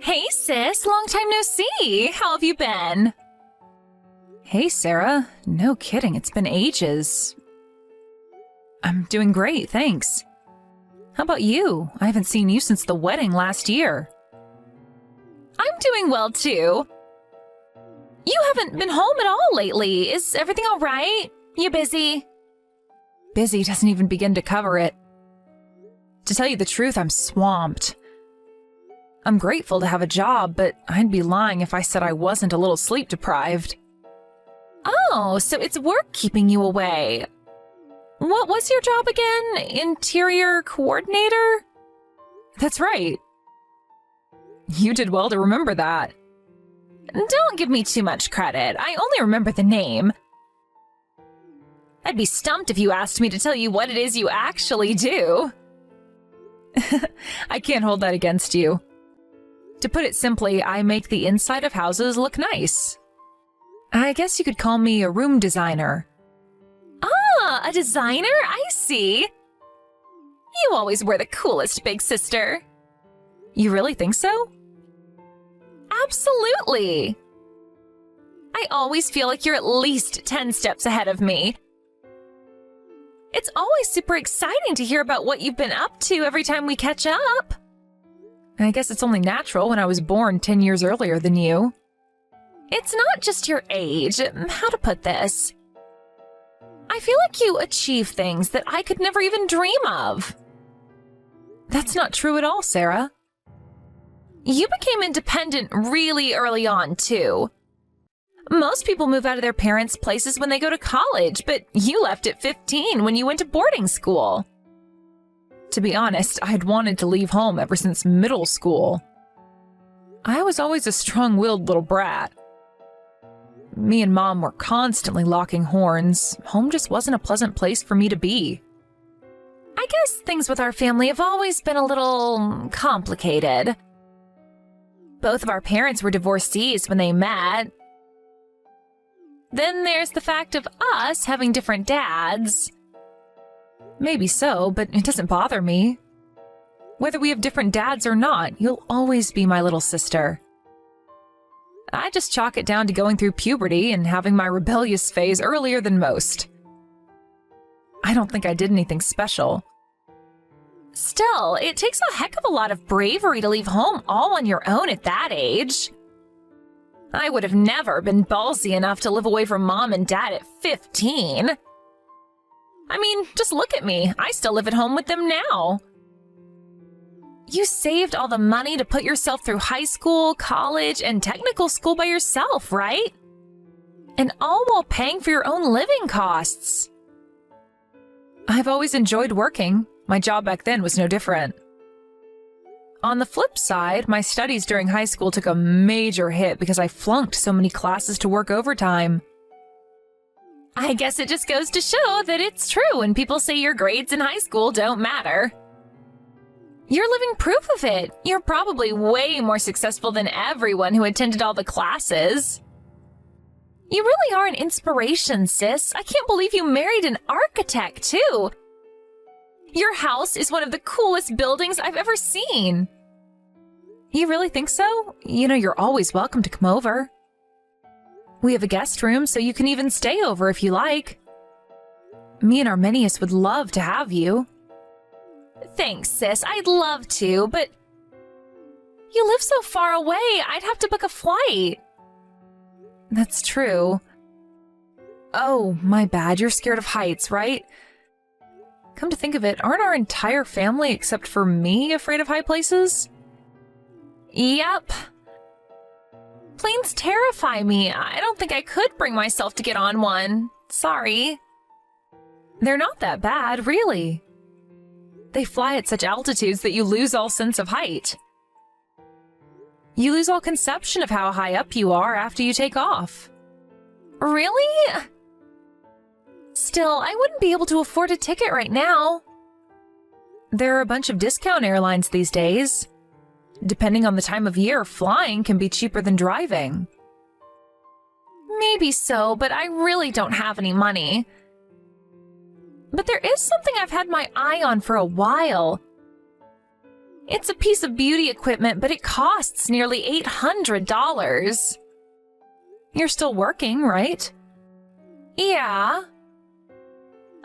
Hey sis, long time no see. How have you been? Hey Sarah, no kidding, it's been ages. I'm doing great, thanks. How about you? I haven't seen you since the wedding last year. I'm doing well too. You haven't been home at all lately. Is everything all right? You busy? Busy doesn't even begin to cover it. To tell you the truth, I'm swamped. I'm grateful to have a job, but I'd be lying if I said I wasn't a little sleep deprived. Oh, so it's work keeping you away. What was your job again? Interior coordinator? That's right. You did well to remember that. Don't give me too much credit. I only remember the name. I'd be stumped if you asked me to tell you what it is you actually do. I can't hold that against you. To put it simply, I make the inside of houses look nice. I guess you could call me a room designer. Ah, a designer? I see. You always were the coolest, big sister. You really think so? Absolutely. I always feel like you're at least 10 steps ahead of me. It's always super exciting to hear about what you've been up to every time we catch up. I guess it's only natural when I was born 10 years earlier than you. It's not just your age. How to put this? I feel like you achieve things that I could never even dream of. That's not true at all, Sarah. You became independent really early on, too. Most people move out of their parents' places when they go to college, but you left at 15 when you went to boarding school. To be honest, I'd wanted to leave home ever since middle school. I was always a strong-willed little brat. Me and Mom were constantly locking horns. Home just wasn't a pleasant place for me to be. I guess things with our family have always been a little complicated. Both of our parents were divorcees when they met. Then there's the fact of us having different dads. Maybe so, but it doesn't bother me. Whether we have different dads or not, you'll always be my little sister. I just chalk it down to going through puberty and having my rebellious phase earlier than most. I don't think I did anything special. Still, it takes a heck of a lot of bravery to leave home all on your own at that age. I would have never been ballsy enough to live away from Mom and Dad at 15. I mean, just look at me. I still live at home with them now. You saved all the money to put yourself through high school, college, and technical school by yourself, right? And all while paying for your own living costs. I've always enjoyed working. My job back then was no different. On the flip side, my studies during high school took a major hit because I flunked so many classes to work overtime. I guess it just goes to show that it's true when people say your grades in high school don't matter. You're living proof of it. You're probably way more successful than everyone who attended all the classes. You really are an inspiration, sis. I can't believe you married an architect, too. Your house is one of the coolest buildings I've ever seen. You really think so? You know, you're always welcome to come over. We have a guest room, so you can even stay over if you like. Me and Arminius would love to have you. Thanks, sis. I'd love to, but you live so far away, I'd have to book a flight. That's true. Oh, my bad. You're scared of heights, right? Come to think of it, aren't our entire family except for me afraid of high places? Yep. Planes terrify me. I don't think I could bring myself to get on one. Sorry. They're not that bad, really. They fly at such altitudes that you lose all sense of height. You lose all conception of how high up you are after you take off. Really? Still, I wouldn't be able to afford a ticket right now. There are a bunch of discount airlines these days. Depending on the time of year, flying can be cheaper than driving. Maybe so, but I really don't have any money. But there is something I've had my eye on for a while. It's a piece of beauty equipment, but it costs nearly $800. You're still working, right? Yeah.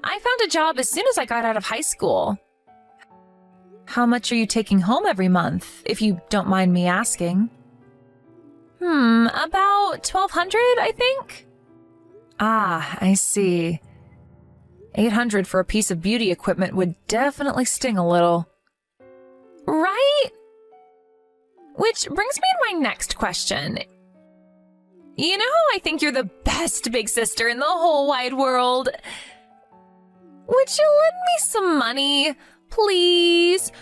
I found a job as soon as I got out of high school. How much are you taking home every month, if you don't mind me asking? About $1,200, I think. Ah, I see. $800 for a piece of beauty equipment would definitely sting a little. Right? Which brings me to my next question. You know how I think you're the best big sister in the whole wide world? Would you lend me some money, please?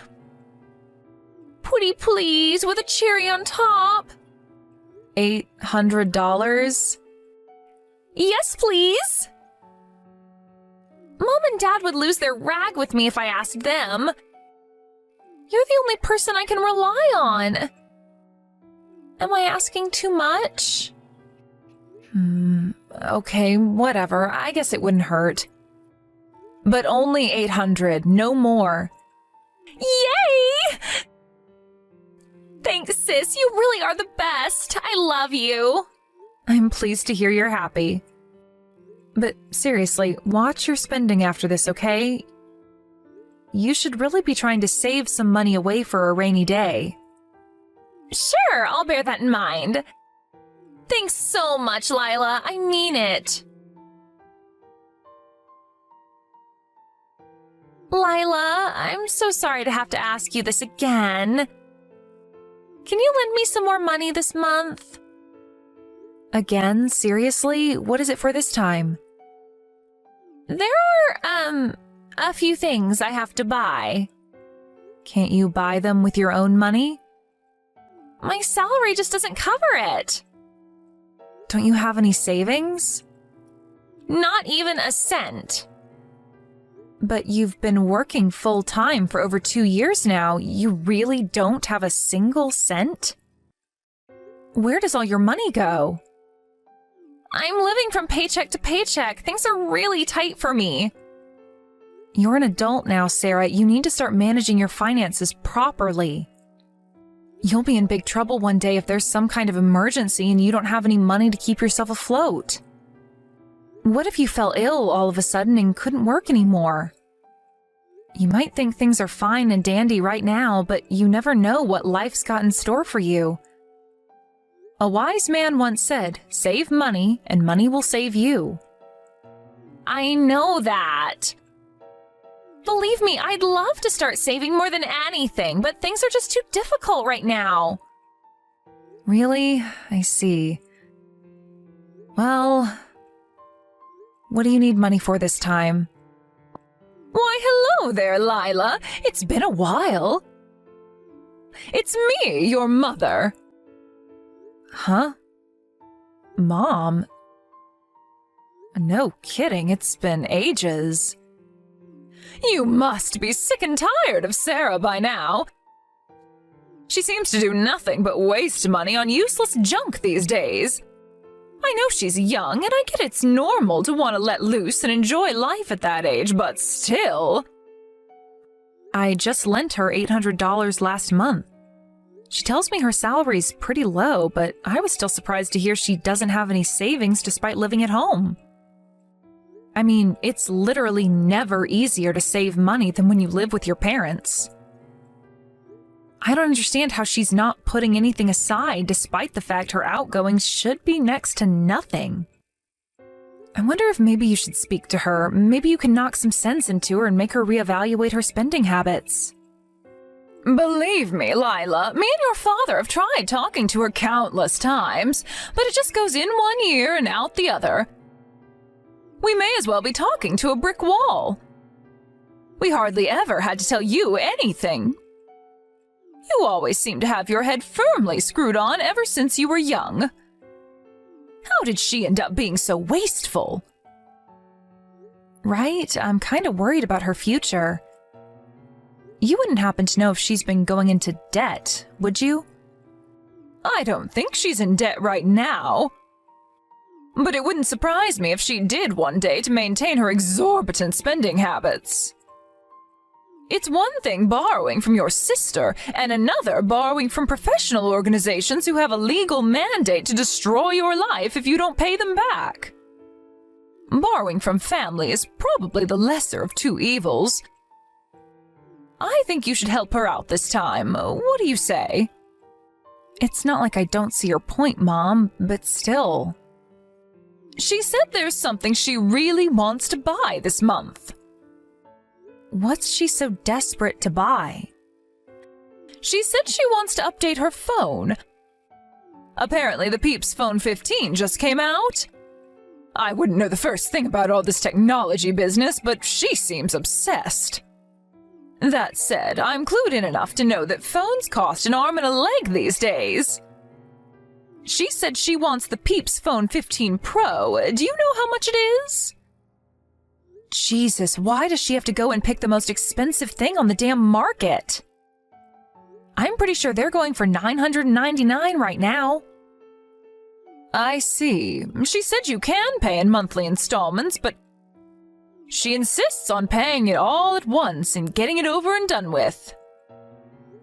Pretty please, with a cherry on top. $800? Yes, please. Mom and Dad would lose their rag with me if I asked them. You're the only person I can rely on. Am I asking too much? Okay, whatever. I guess it wouldn't hurt. But only $800, no more. Yay! Thanks, sis. You really are the best. I love you. I'm pleased to hear you're happy. But seriously, watch your spending after this, okay? You should really be trying to save some money away for a rainy day. Sure, I'll bear that in mind. Thanks so much, Lila. I mean it. Lila, I'm so sorry to have to ask you this again. Can you lend me some more money this month? Again? Seriously? What is it for this time? There are, a few things I have to buy. Can't you buy them with your own money? My salary just doesn't cover it. Don't you have any savings? Not even a cent. But you've been working full-time for over 2 years now. You really don't have a single cent? Where does all your money go? I'm living from paycheck to paycheck. Things are really tight for me. You're an adult now, Sarah. You need to start managing your finances properly. You'll be in big trouble one day if there's some kind of emergency and you don't have any money to keep yourself afloat. What if you fell ill all of a sudden and couldn't work anymore? You might think things are fine and dandy right now, but you never know what life's got in store for you. A wise man once said, "Save money, and money will save you." I know that. Believe me, I'd love to start saving more than anything, but things are just too difficult right now. Really? I see. Well, what do you need money for this time? Why, hello there, Lila. It's been a while. It's me, your mother. Huh? Mom? No kidding, it's been ages. You must be sick and tired of Sarah by now. She seems to do nothing but waste money on useless junk these days. I know she's young, and I get it's normal to want to let loose and enjoy life at that age, but still. I just lent her $800 last month. She tells me her salary's pretty low, but I was still surprised to hear she doesn't have any savings despite living at home. I mean, it's literally never easier to save money than when you live with your parents. I don't understand how she's not putting anything aside despite the fact her outgoings should be next to nothing. I wonder if maybe you should speak to her. Maybe you can knock some sense into her and make her reevaluate her spending habits. Believe me, Lila, me and your father have tried talking to her countless times, but it just goes in one ear and out the other. We may as well be talking to a brick wall. We hardly ever had to tell you anything. You always seem to have your head firmly screwed on ever since you were young. How did she end up being so wasteful? Right, I'm kind of worried about her future. You wouldn't happen to know if she's been going into debt, would you? I don't think she's in debt right now. But it wouldn't surprise me if she did one day to maintain her exorbitant spending habits. It's one thing borrowing from your sister, and another borrowing from professional organizations who have a legal mandate to destroy your life if you don't pay them back. Borrowing from family is probably the lesser of two evils. I think you should help her out this time. What do you say? It's not like I don't see your point, Mom, but still. She said there's something she really wants to buy this month. What's she so desperate to buy? She said she wants to update her phone. Apparently the Peeps Phone 15 just came out. I wouldn't know the first thing about all this technology business, but she seems obsessed. That said, I'm clued in enough to know that phones cost an arm and a leg these days. She said she wants the Peeps Phone 15 Pro. Do you know how much it is? Jesus, why does she have to go and pick the most expensive thing on the damn market? I'm pretty sure they're going for $999 right now. I see. She said you can pay in monthly installments, but she insists on paying it all at once and getting it over and done with.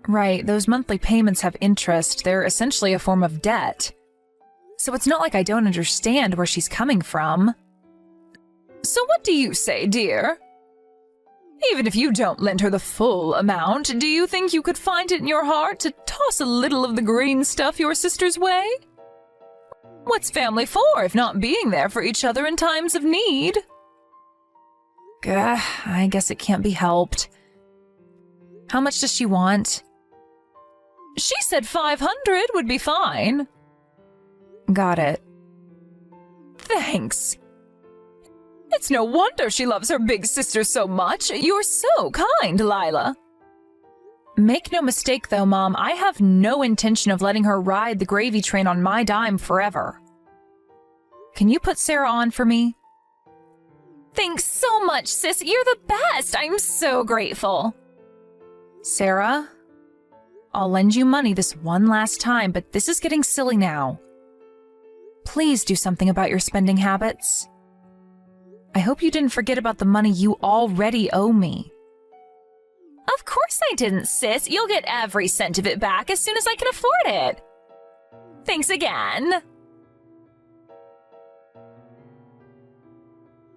Right, those monthly payments have interest. They're essentially a form of debt. So it's not like I don't understand where she's coming from. So what do you say, dear? Even if you don't lend her the full amount, do you think you could find it in your heart to toss a little of the green stuff your sister's way? What's family for if not being there for each other in times of need? I guess it can't be helped. How much does she want? She said 500 would be fine. Got it. Thanks. It's no wonder she loves her big sister so much. You're so kind, Lila. Make no mistake, though, Mom, I have no intention of letting her ride the gravy train on my dime forever. Can you put Sarah on for me? Thanks so much, sis. You're the best. I'm so grateful. Sarah, I'll lend you money this one last time, but this is getting silly now. Please do something about your spending habits. I hope you didn't forget about the money you already owe me. Of course I didn't, sis. You'll get every cent of it back as soon as I can afford it. Thanks again.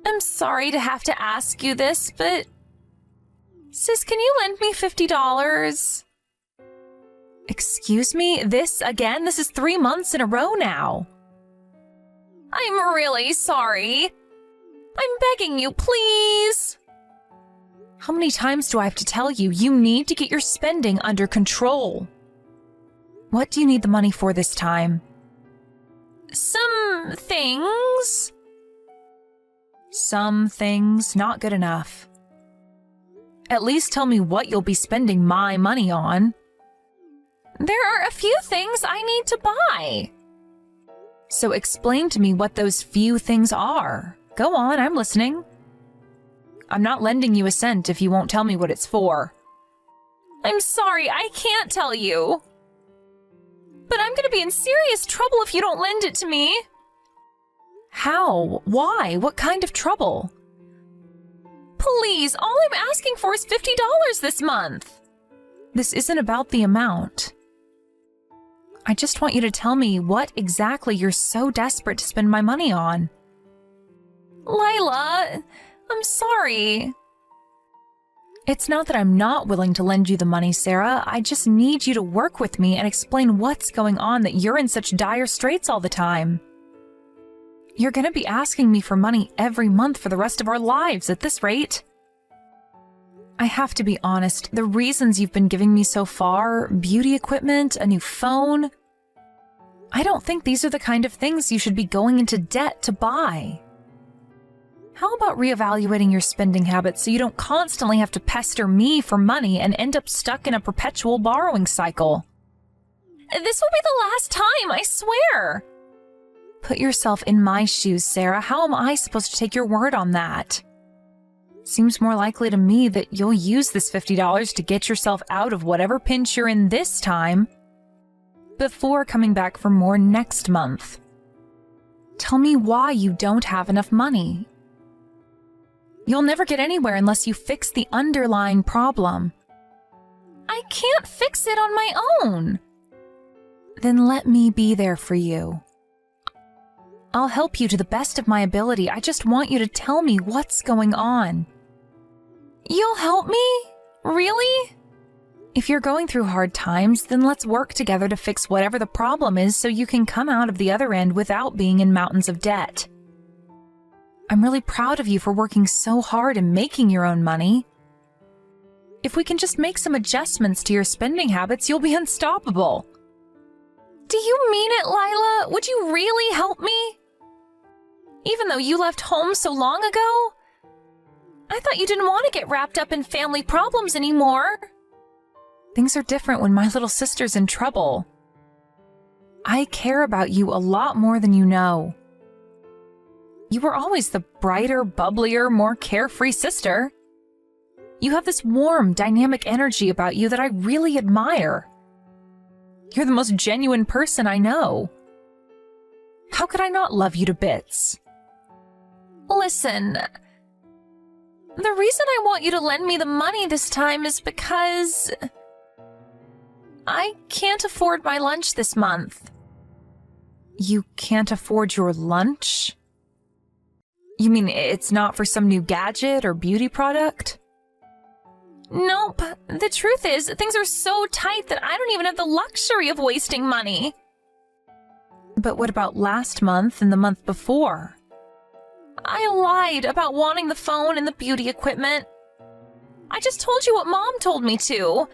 I'm sorry to have to ask you this, but... Sis, can you lend me $50? Excuse me? This again? This is 3 months in a row now. I'm really sorry. I'm begging you, please. How many times do I have to tell you? You need to get your spending under control. What do you need the money for this time? Some things. Some things, not good enough. At least tell me what you'll be spending my money on. There are a few things I need to buy. So explain to me what those few things are. Go on, I'm listening. I'm not lending you a cent if you won't tell me what it's for. I'm sorry, I can't tell you. But I'm gonna be in serious trouble if you don't lend it to me. How? Why? What kind of trouble? Please, all I'm asking for is $50 this month. This isn't about the amount. I just want you to tell me what exactly you're so desperate to spend my money on. Lila, I'm sorry. It's not that I'm not willing to lend you the money, Sarah. I just need you to work with me and explain what's going on that you're in such dire straits all the time. You're going to be asking me for money every month for the rest of our lives at this rate. I have to be honest, the reasons you've been giving me so far, beauty equipment, a new phone, I don't think these are the kind of things you should be going into debt to buy. How about reevaluating your spending habits so you don't constantly have to pester me for money and end up stuck in a perpetual borrowing cycle? This will be the last time, I swear. Put yourself in my shoes, Sarah. How am I supposed to take your word on that? Seems more likely to me that you'll use this $50 to get yourself out of whatever pinch you're in this time before coming back for more next month. Tell me why you don't have enough money. You'll never get anywhere unless you fix the underlying problem. I can't fix it on my own. Then let me be there for you. I'll help you to the best of my ability. I just want you to tell me what's going on. You'll help me? Really? If you're going through hard times, then let's work together to fix whatever the problem is so you can come out of the other end without being in mountains of debt. I'm really proud of you for working so hard and making your own money. If we can just make some adjustments to your spending habits, you'll be unstoppable. Do you mean it, Lila? Would you really help me? Even though you left home so long ago? I thought you didn't want to get wrapped up in family problems anymore. Things are different when my little sister's in trouble. I care about you a lot more than you know. You were always the brighter, bubblier, more carefree sister. You have this warm, dynamic energy about you that I really admire. You're the most genuine person I know. How could I not love you to bits? Listen, the reason I want you to lend me the money this time is because I can't afford my lunch this month. You can't afford your lunch? You mean it's not for some new gadget or beauty product? Nope. The truth is, things are so tight that I don't even have the luxury of wasting money. But what about last month and the month before? I lied about wanting the phone and the beauty equipment. I just told you what Mom told me to.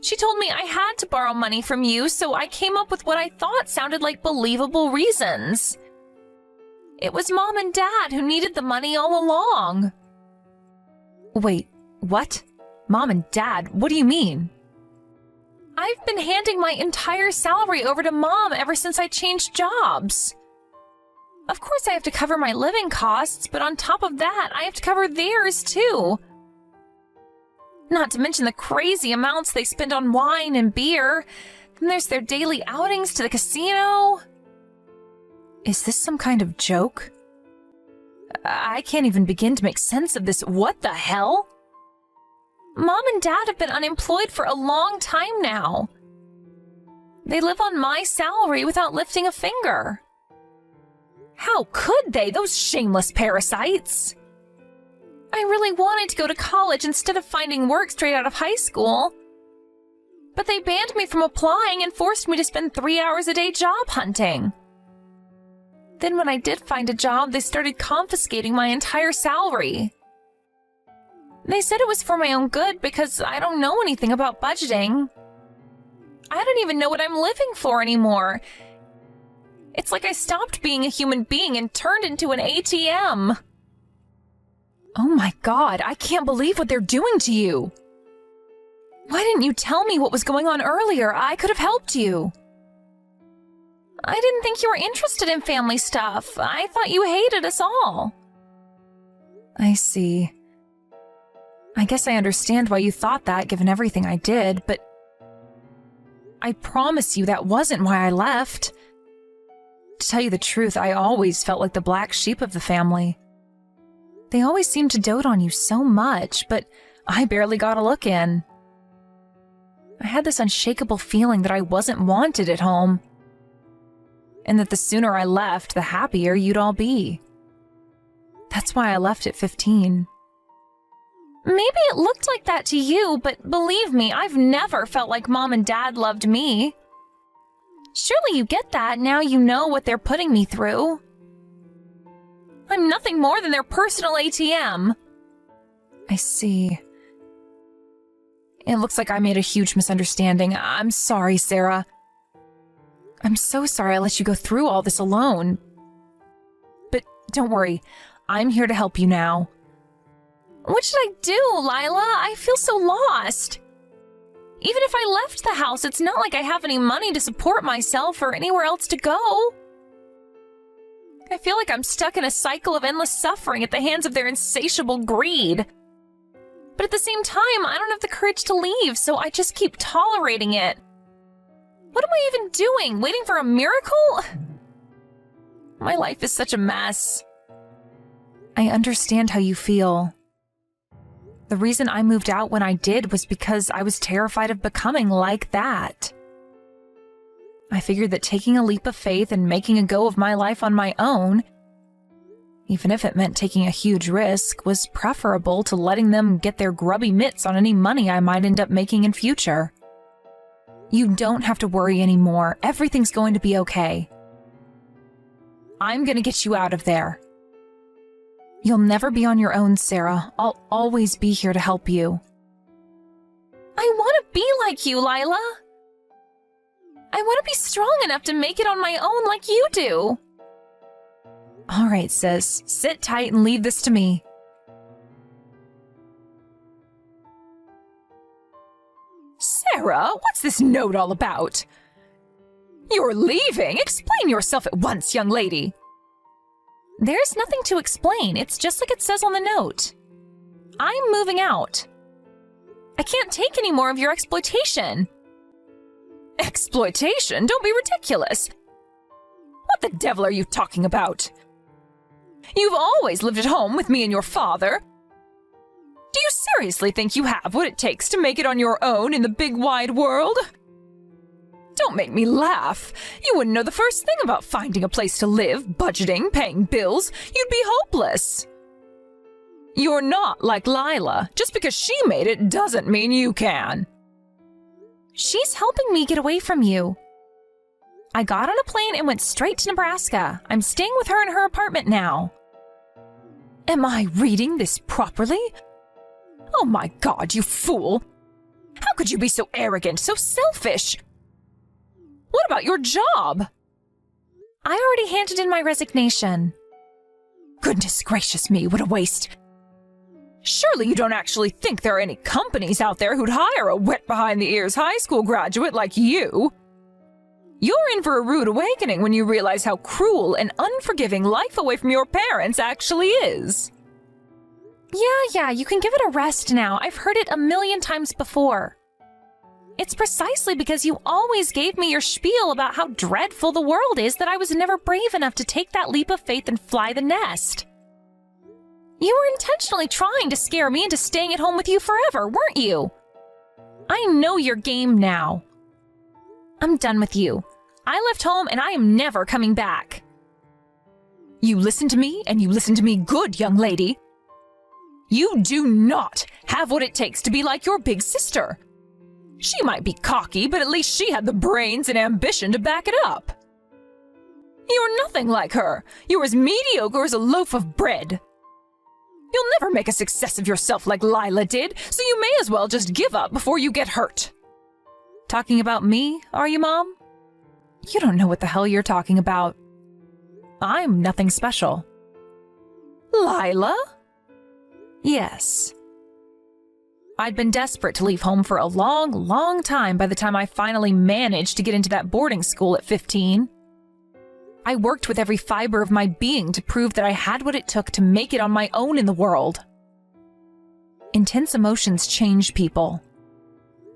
She told me I had to borrow money from you, so I came up with what I thought sounded like believable reasons. It was Mom and Dad who needed the money all along. Wait, what? Mom and Dad? What do you mean? I've been handing my entire salary over to Mom ever since I changed jobs. Of course I have to cover my living costs, but on top of that, I have to cover theirs too. Not to mention the crazy amounts they spend on wine and beer. Then there's their daily outings to the casino. Is this some kind of joke? I can't even begin to make sense of this. What the hell? Mom and Dad have been unemployed for a long time now. They live on my salary without lifting a finger. How could they, those shameless parasites? I really wanted to go to college instead of finding work straight out of high school. But they banned me from applying and forced me to spend 3 hours a day job hunting. Then when I did find a job, they started confiscating my entire salary. They said it was for my own good because I don't know anything about budgeting. I don't even know what I'm living for anymore. It's like I stopped being a human being and turned into an ATM. Oh my God, I can't believe what they're doing to you. Why didn't you tell me what was going on earlier? I could have helped you. I didn't think you were interested in family stuff. I thought you hated us all. I see. I guess I understand why you thought that, given everything I did, but I promise you that wasn't why I left. To tell you the truth, I always felt like the black sheep of the family. They always seemed to dote on you so much, but I barely got a look in. I had this unshakable feeling that I wasn't wanted at home, and that the sooner I left, the happier you'd all be. That's why I left at 15. Maybe it looked like that to you, but believe me, I've never felt like Mom and Dad loved me. Surely you get that now you know what they're putting me through. I'm nothing more than their personal ATM. I see. It looks like I made a huge misunderstanding. I'm sorry, Sarah. I'm so sorry I let you go through all this alone. But don't worry, I'm here to help you now. What should I do, Lila? I feel so lost. Even if I left the house, it's not like I have any money to support myself or anywhere else to go. I feel like I'm stuck in a cycle of endless suffering at the hands of their insatiable greed. But at the same time, I don't have the courage to leave, so I just keep tolerating it. What am I even doing? Waiting for a miracle? My life is such a mess. I understand how you feel. The reason I moved out when I did was because I was terrified of becoming like that. I figured that taking a leap of faith and making a go of my life on my own, even if it meant taking a huge risk, was preferable to letting them get their grubby mitts on any money I might end up making in future. You don't have to worry anymore. Everything's going to be okay. I'm going to get you out of there. You'll never be on your own, Sarah. I'll always be here to help you. I want to be like you, Lila. I want to be strong enough to make it on my own like you do. All right, sis. Sit tight and leave this to me. Sarah, what's this note all about? You're leaving? Explain yourself at once, young lady. There's nothing to explain. It's just like it says on the note. I'm moving out. I can't take any more of your exploitation. Exploitation? Don't be ridiculous. What the devil are you talking about? You've always lived at home with me and your father. Do you seriously think you have what it takes to make it on your own in the big wide world? Don't make me laugh. You wouldn't know the first thing about finding a place to live, budgeting, paying bills. You'd be hopeless. You're not like Lila. Just because she made it doesn't mean you can. She's helping me get away from you. I got on a plane and went straight to Nebraska. I'm staying with her in her apartment now. Am I reading this properly? Oh my God, you fool! How could you be so arrogant, so selfish? What about your job? I already handed in my resignation. Goodness gracious me, what a waste. Surely you don't actually think there are any companies out there who'd hire a wet-behind-the-ears high school graduate like you? You're in for a rude awakening when you realize how cruel and unforgiving life away from your parents actually is. Yeah, you can give it a rest now. I've heard it 1,000,000 times before. It's precisely because you always gave me your spiel about how dreadful the world is that I was never brave enough to take that leap of faith and fly the nest. You were intentionally trying to scare me into staying at home with you forever, weren't you? I know your game now. I'm done with you. I left home and I am never coming back. You listen to me, and you listen to me good, young lady. You do not have what it takes to be like your big sister. She might be cocky, but at least she had the brains and ambition to back it up. You're nothing like her. You're as mediocre as a loaf of bread. You'll never make a success of yourself like Lila did, so you may as well just give up before you get hurt. Talking about me, are you, Mom? You don't know what the hell you're talking about. I'm nothing special. Lila? Yes. I'd been desperate to leave home for a long, long time by the time I finally managed to get into that boarding school at 15. I worked with every fiber of my being to prove that I had what it took to make it on my own in the world. Intense emotions change people.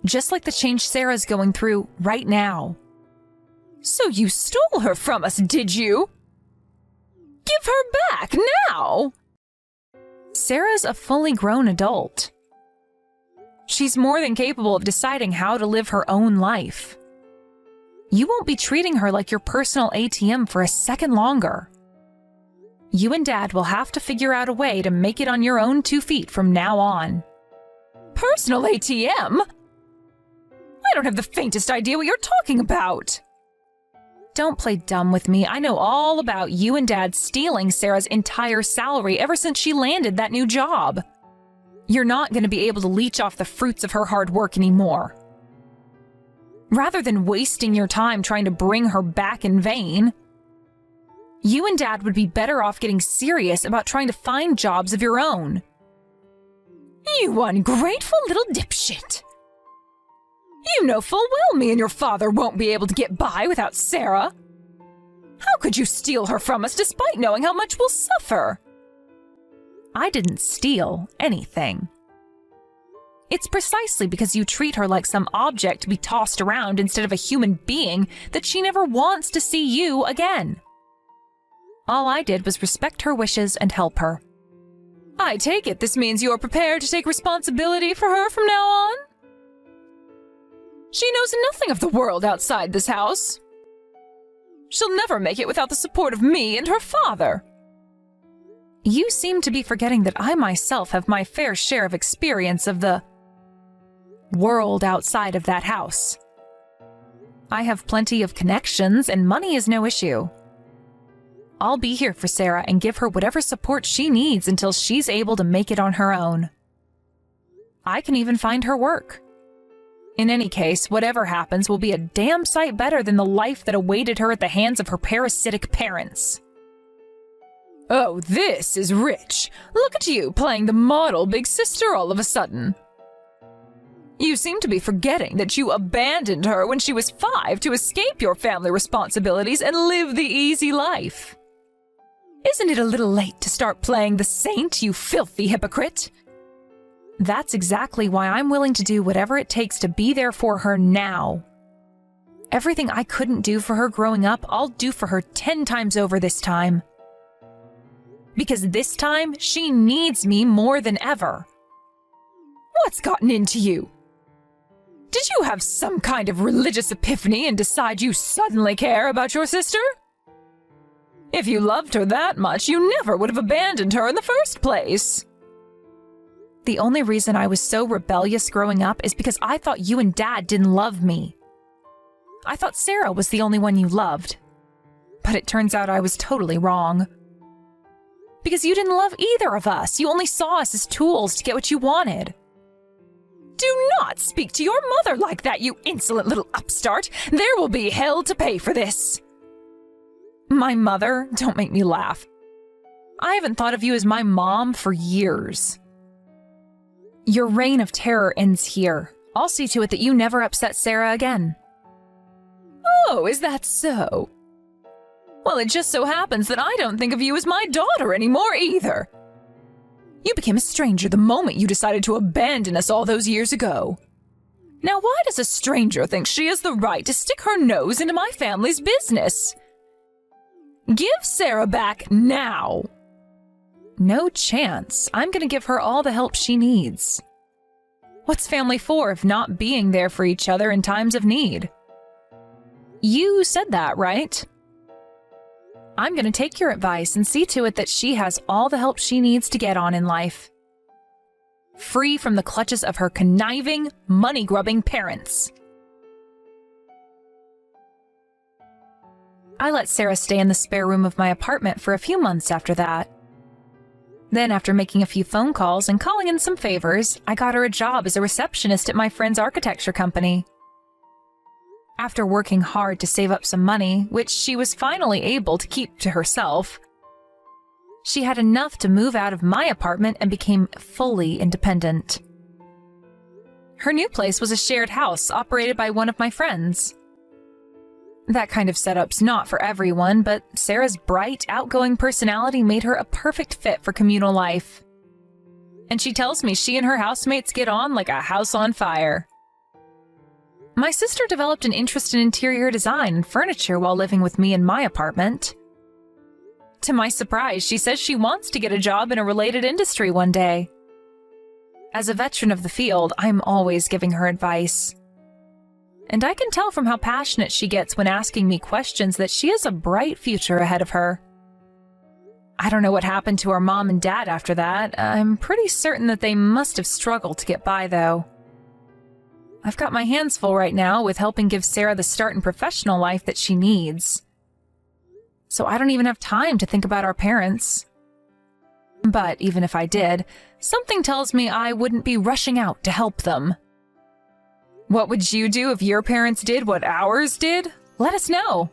Just like the change Sarah's going through right now. So you stole her from us, did you? Give her back now! Sarah's a fully grown adult. She's more than capable of deciding how to live her own life. You won't be treating her like your personal ATM for a second longer. You and Dad will have to figure out a way to make it on your own 2 feet from now on. Personal ATM? I don't have the faintest idea what you're talking about. Don't play dumb with me. I know all about you and Dad stealing Sarah's entire salary ever since she landed that new job. You're not going to be able to leech off the fruits of her hard work anymore. Rather than wasting your time trying to bring her back in vain, you and Dad would be better off getting serious about trying to find jobs of your own. You ungrateful little dipshit. You know full well me and your father won't be able to get by without Sarah. How could you steal her from us despite knowing how much we'll suffer? I didn't steal anything. It's precisely because you treat her like some object to be tossed around instead of a human being that she never wants to see you again. All I did was respect her wishes and help her. I take it this means you are prepared to take responsibility for her from now on? She knows nothing of the world outside this house. She'll never make it without the support of me and her father. You seem to be forgetting that I myself have my fair share of experience of the world outside of that house. I have plenty of connections, and money is no issue. I'll be here for Sarah and give her whatever support she needs until she's able to make it on her own. I can even find her work. In any case, whatever happens will be a damn sight better than the life that awaited her at the hands of her parasitic parents. Oh, this is rich. Look at you playing the model big sister all of a sudden. You seem to be forgetting that you abandoned her when she was 5 to escape your family responsibilities and live the easy life. Isn't it a little late to start playing the saint, you filthy hypocrite? That's exactly why I'm willing to do whatever it takes to be there for her now. Everything I couldn't do for her growing up, I'll do for her 10 times over this time. Because this time, she needs me more than ever. What's gotten into you? Did you have some kind of religious epiphany and decide you suddenly care about your sister? If you loved her that much, you never would have abandoned her in the first place. The only reason I was so rebellious growing up is because I thought you and Dad didn't love me. I thought Sarah was the only one you loved. But it turns out I was totally wrong. Because you didn't love either of us. You only saw us as tools to get what you wanted. Do not speak to your mother like that, you insolent little upstart. There will be hell to pay for this. My mother? Don't make me laugh. I haven't thought of you as my mom for years. Your reign of terror ends here. I'll see to it that you never upset Sarah again. Oh, is that so? Well, it just so happens that I don't think of you as my daughter anymore either. You became a stranger the moment you decided to abandon us all those years ago. Now, why does a stranger think she has the right to stick her nose into my family's business? Give Sarah back now. No chance. I'm going to give her all the help she needs. What's family for if not being there for each other in times of need? You said that, right? I'm going to take your advice and see to it that she has all the help she needs to get on in life. Free from the clutches of her conniving, money-grubbing parents. I let Sarah stay in the spare room of my apartment for a few months after that. Then, after making a few phone calls and calling in some favors, I got her a job as a receptionist at my friend's architecture company. After working hard to save up some money, which she was finally able to keep to herself, she had enough to move out of my apartment and became fully independent. Her new place was a shared house operated by one of my friends. That kind of setup's not for everyone, but Sarah's bright, outgoing personality made her a perfect fit for communal life. And she tells me she and her housemates get on like a house on fire. My sister developed an interest in interior design and furniture while living with me in my apartment. To my surprise, she says she wants to get a job in a related industry one day. As a veteran of the field, I'm always giving her advice. And I can tell from how passionate she gets when asking me questions that she has a bright future ahead of her. I don't know what happened to her mom and dad after that. I'm pretty certain that they must have struggled to get by, though. I've got my hands full right now with helping give Sarah the start in professional life that she needs. So I don't even have time to think about our parents. But even if I did, something tells me I wouldn't be rushing out to help them. What would you do if your parents did what ours did? Let us know.